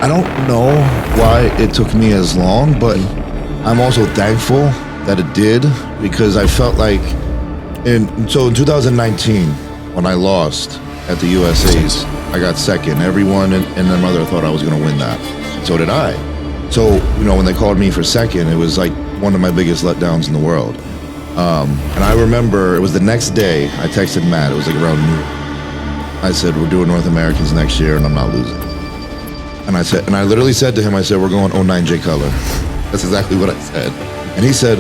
I don't know why it took me as long, but I'm also thankful that it did, because I felt like, in 2019, when I lost at the USA's, I got second. Everyone and their mother thought I was going to win that. So did I. So, when they called me for second, it was like one of my biggest letdowns in the world. And I remember it was the next day, I texted Matt, it was like around noon. I said, we're doing North Americans next year and I'm not losing. And I literally said to him, I said, we're going 09 Cutler. That's exactly what I said. And he said,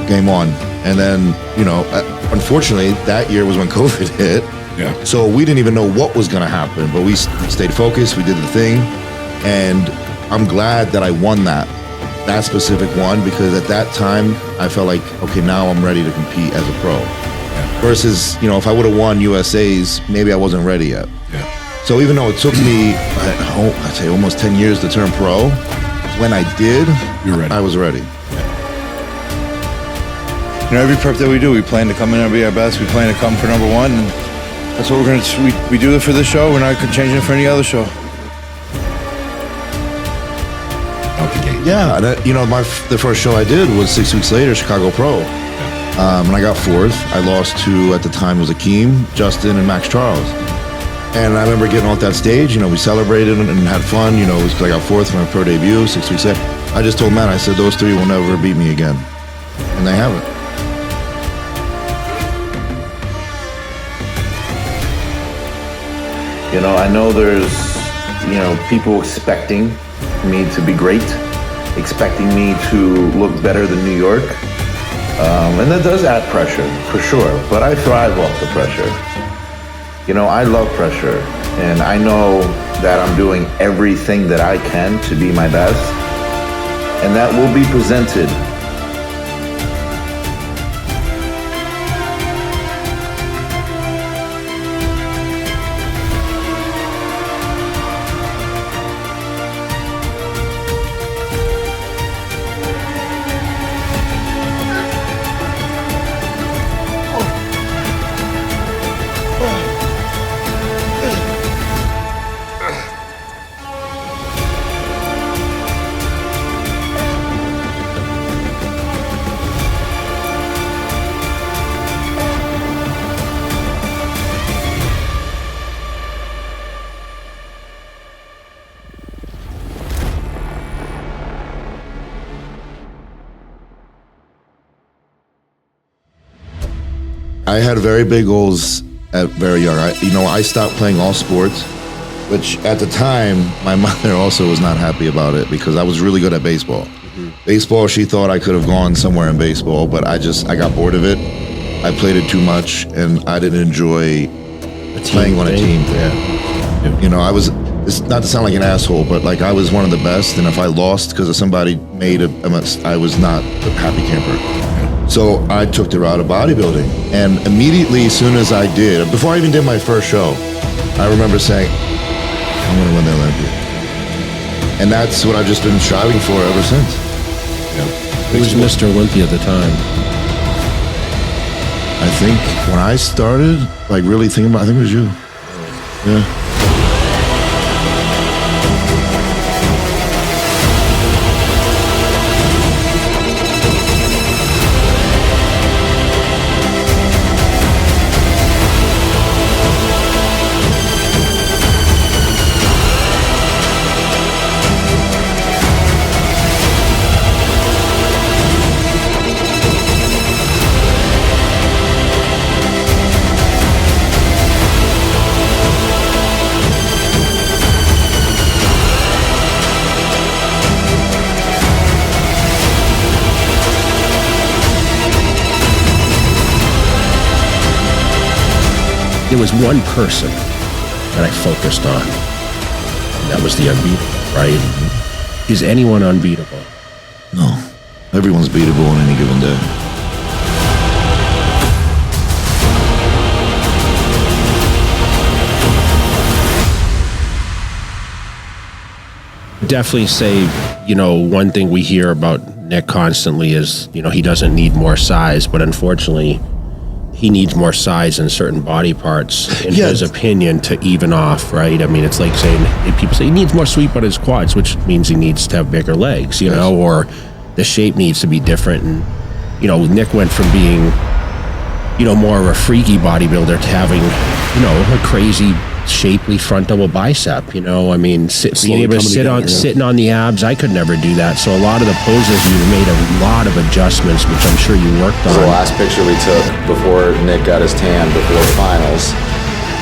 game on. And then, unfortunately, that year was when COVID hit. Yeah. So we didn't even know what was going to happen, but we stayed focused. We did the thing. And I'm glad that I won that specific one, because at that time, I felt like, okay, now I'm ready to compete as a pro. Yeah. Versus, if I would have won USA's, maybe I wasn't ready yet. Yeah. So even though it took me, I'd say almost 10 years to turn pro, when I did, You're ready. I was ready. Every prep that we do, we plan to come in and be our best. We plan to come for number one, and that's what we're going to. We do it for this show. We're not changing it for any other show. Out the gate. Yeah, and the first show I did was 6 weeks later, Chicago Pro, and I got fourth. I lost to, at the time, it was Akeem, Justin, and Max Charles. And I remember getting off that stage. We celebrated and had fun. It was because I got fourth for my pro debut 6 weeks later. I just told Matt, I said, those three will never beat me again, and they haven't. I know there's, people expecting me to be great, expecting me to look better than New York. And that does add pressure, for sure. But I thrive off the pressure. I love pressure. And I know that I'm doing everything that I can to be my best. And that will be presented. I had very big goals at very young. I stopped playing all sports, which at the time, my mother also was not happy about it, because I was really good at baseball. Mm-hmm. Baseball, she thought I could have gone somewhere in baseball, but I got bored of it. I played it too much, and I didn't enjoy playing on a team. Yeah. It's not to sound like an asshole, but I was one of the best, and if I lost because of somebody made I was not a happy camper. So I took the route of bodybuilding, and immediately, as soon as I did, before I even did my first show, I remember saying, I'm gonna win the Olympia. And that's what I've just been striving for ever since. Yeah. Who was Mr. Olympia at the time? I think when I started, really thinking about, I think it was you. Yeah. There was one person that I focused on, and that was the unbeatable, right? Is anyone unbeatable? No. Everyone's beatable on any given day. Definitely say, one thing we hear about Nick constantly is, he doesn't need more size, but unfortunately, he needs more size in certain body parts, in his opinion, to even off, right? I mean, it's like saying, people say he needs more sweep on his quads, which means he needs to have bigger legs, you know, or the shape needs to be different. And, you know, Nick went from being, you know, more of a freaky bodybuilder to having, you know, a crazy shapely front double bicep, you know. I mean, being able to sitting on the abs, I could never do that. So a lot of the poses, you made a lot of adjustments, which I'm sure you worked on. The last picture we took before Nick got his tan before the finals,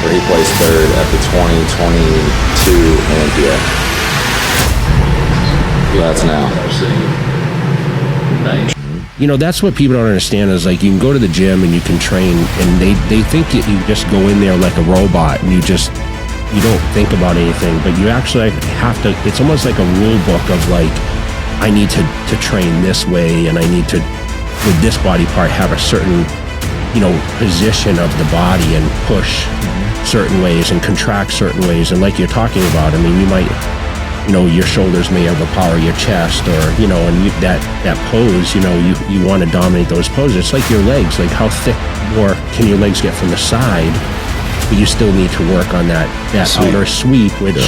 where he placed third at the 2022 Olympia. That's now. You know, that's what people don't understand is, like, you can go to the gym and you can train, and they think that you just go in there like a robot and you don't think about anything, but you actually have to. It's almost like a rule book of, like, I need to train this way, and I need to, with this body part, have a certain, you know, position of the body and push certain ways and contract certain ways. And like you're talking about, I mean, you might, you know, your shoulders may overpower your chest, or, you know, and that pose, you know, you want to dominate those poses. It's like your legs, like how thick more can your legs get from the side, but you still need to work on that outer sweep, which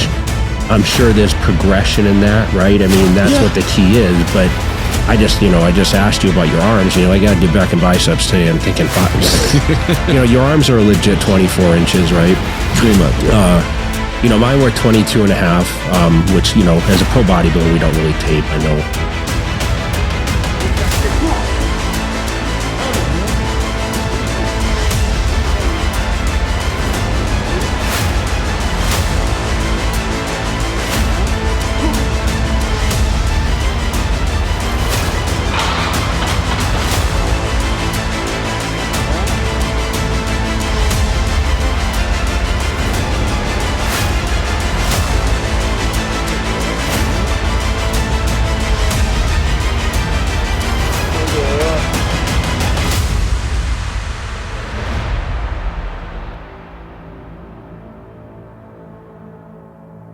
I'm sure there's progression in that, right? I mean, that's what the key is. But I just asked you about your arms. You know, I got to do back and biceps today. I'm thinking, you know, your arms are a legit 24 inches, right? Pretty much, you know, mine were 22 and a half, which, you know, as a pro bodybuilder, we don't really tape, I know.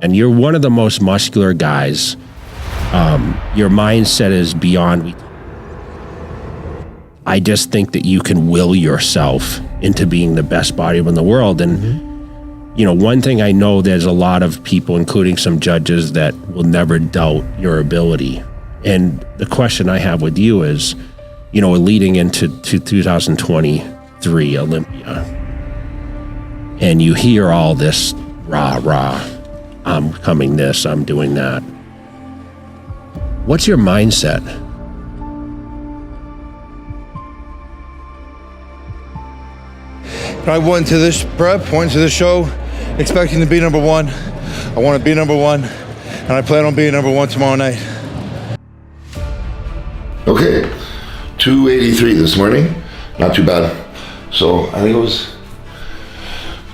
And you're one of the most muscular guys. Your mindset is beyond. I just think that you can will yourself into being the best bodybuilder in the world. And, you know, one thing I know, there's a lot of people, including some judges, that will never doubt your ability. And the question I have with you is, you know, leading into 2023 Olympia, and you hear all this rah, I'm coming this, I'm doing that. What's your mindset? I went to this prep, went to this show, expecting to be number one. I want to be number one, and I plan on being number one tomorrow night. Okay, 283 this morning, not too bad. So I think it was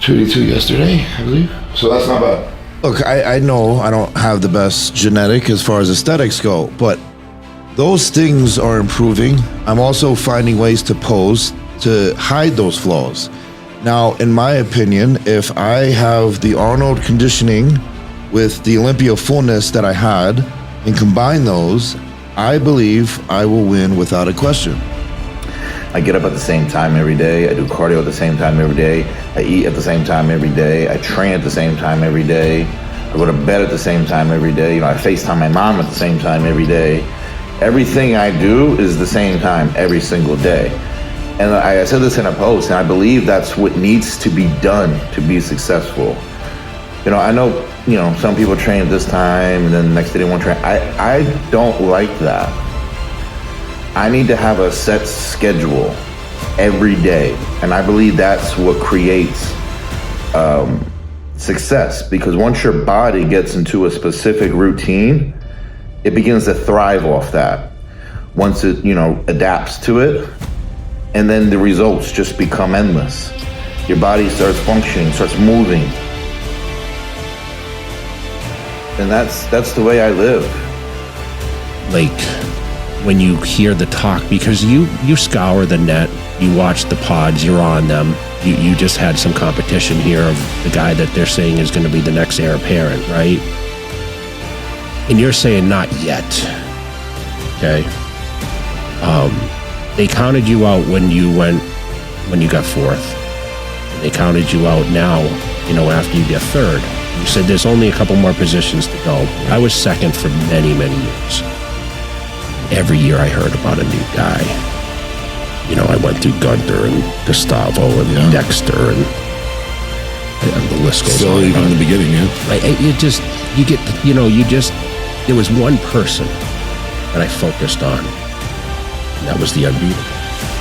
282 yesterday, I believe. So that's not bad. Look, I know I don't have the best genetic as far as aesthetics go, but those things are improving. I'm also finding ways to pose to hide those flaws. Now, in my opinion, if I have the Arnold conditioning with the Olympia fullness that I had and combine those, I believe I will win without a question. I get up at the same time every day. I do cardio at the same time every day. I eat at the same time every day. I train at the same time every day. I go to bed at the same time every day. You know, I FaceTime my mom at the same time every day. Everything I do is the same time every single day. And I said this in a post, and I believe that's what needs to be done to be successful. You know, I know, you know, some people train at this time and then the next day they won't train. I don't like that. I need to have a set schedule every day. And I believe that's what creates success, because once your body gets into a specific routine, it begins to thrive off that. Once it, you know, adapts to it, and then the results just become endless. Your body starts functioning, starts moving. And that's the way I live. Like, when you hear the talk, because you scour the net, you watch the pods, you're on them. You just had some competition here of the guy that they're saying is going to be the next heir apparent, right? And you're saying not yet, okay? They counted you out when you went when you got fourth. And they counted you out now, you know, after you get third. You said there's only a couple more positions to go. I was second for many, many years. Every year I heard about a new guy. You know, I went through Gunther and Gustavo and Dexter and the list goes Still on. even in the beginning, yeah. There was one person that I focused on, and that was the unbeatable.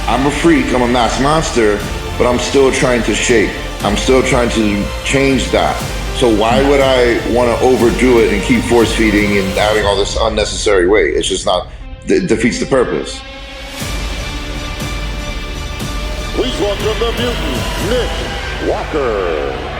I'm a freak, I'm a mass monster, but I'm still trying to shape. I'm still trying to change that. So why would I want to overdo it and keep force feeding and adding all this unnecessary weight? It's just not, it defeats the purpose. Please welcome the mutant, Nick Walker.